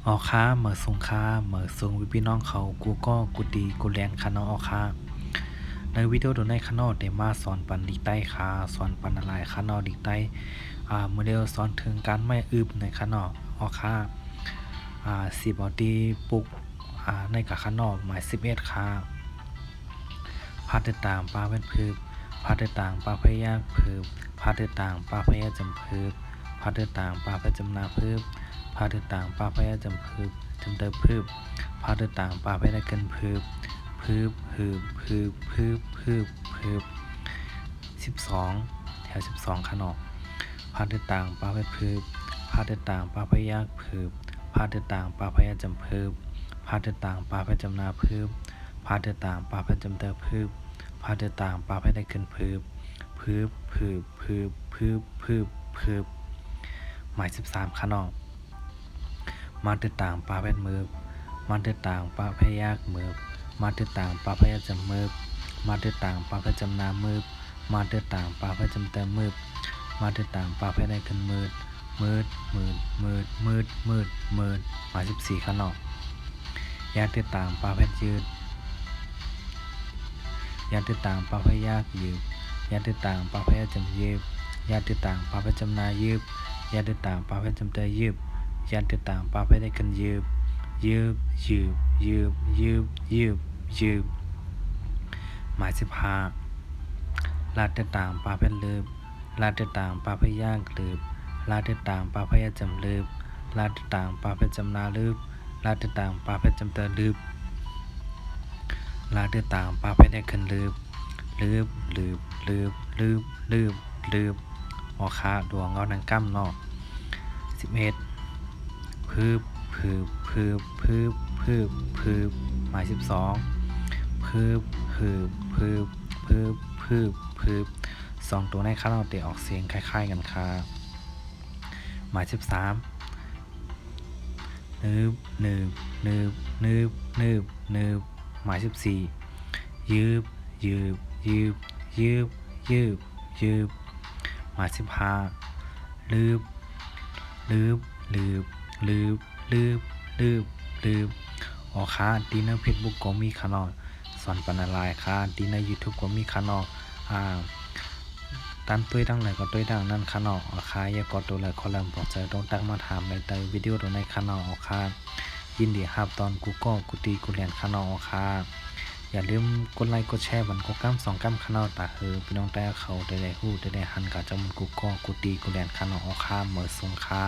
ออค้าเหมือสงค้าเหมือสงวิพี่น้องเขากูก็กูดีกูแลนคาะเนาะออค้าในวิดีโอโดนในคาะเนาะได้มาสอนปันดีใต้ค่ะสอนปันอะไรคาะเนาะดีใต้โมเดลสอนถึงการไม่อึบในคาะเนาะออค้าสิบอดีปลุกในกะคาะเนาะหมาย11ค่ะพาดติดตามปลาเป็นพืบพาดติดตามปลาพยาพืบพาดติดตามปลาพยาจำพืบพาดติดตามปลาพยาจำนาพืบพาดติดตามปลาพยาจำพืบจำเตอพืบพาดติดตามปลาพยาได้เกินพืบพืบพืบพืบพืบพืบพืบ12แถว12ขนอกพาดติดตามปลาพยาพืบพาดติดตามปลาพยาพืบพาดติดตามปลาพยาจำพืบพาดติดตามปลาพยาจำนาพืบพาดติดตามปลาพยาจำเตอพืบพาดติดตามปลาพยาได้เกินพืบพืบพืบพืบพืบพืบพืบหมาย13ขนอกมาติดตามปลาแว่นมือมาติดตามปลาพยากมือมาติดตามปลาพยาจำมือมาติดตามปลาพยาจำนามือมาติดตามปลาพยาจำเตมือมาติดตามปลาพยาได้กันมืดมืดมืดมืดมืดมืดมืดหมาย14ขนอกอยากติดตามปลาพยยืดอยากติดตามปลาพยากยืดอยากติดตามปลาพยาจำยืบอยากติดตามปลาพยาจำนายืบอยากติดตามปลาพยาจำเตยืบอยากติดตามปลาพยได้กันยืบยืบยืบยืบยืบยืบยืบหมาย15ลาดติดตามปลาเพชรลืบลาดติดตามปลาพยากลืบลาดติดตามปลาพยาจำลืบลาดติดตามปลาเพชรจำนาลืบลาดติดตามปลาเพชรจำเตลืบลาดติดตามปลาเพชรได้กันลืบลืบลืบลืบลืบลืบลืบออคาดวงเงาดังกั้มเนาะ11พืบพืบพืบพืบพืบพืบหมาย12พืบพืบพืบพืบพืบพืบ2ตัวในคาราโอเกะออกเสียงคล้ายๆกันครับหมาย13นืบนืบนืบนืบนืบนืบหมาย14ยืบยืบยืบยืบยืบยืบหมาย15ลืบลืบลืบลืบลืบลืบลืบอ๋อค่ะดีนะเฟซบุ๊กก็มีค่ะเนาะสอนปันอะไรค่ะดีนะ YouTube ก็มีค่ะเนาะตามตัวดังไหนก็ตัวดังนั่นค่ะเนาะอ๋อค่ะอย่ากดตัวเลยคอลัมน์บอกใจต้องตักมาถามในแต่วิดีโอตรงในค่ะเนาะอ๋อค่ะยินดีครับตอนกูก็กูตีกูเรียนค่ะเนาะอ๋อค่ะอย่าลืมกดไลค์กดแชร์บันกกั้ม2กั้มค่ะเนาะตาพี่น้องแต่เขาได้ฮู้ได้หันกับเจ้ามันกูก็กูตีกูเรียนค่ะเนาะอ๋อค่ะเหมือสงค่ะ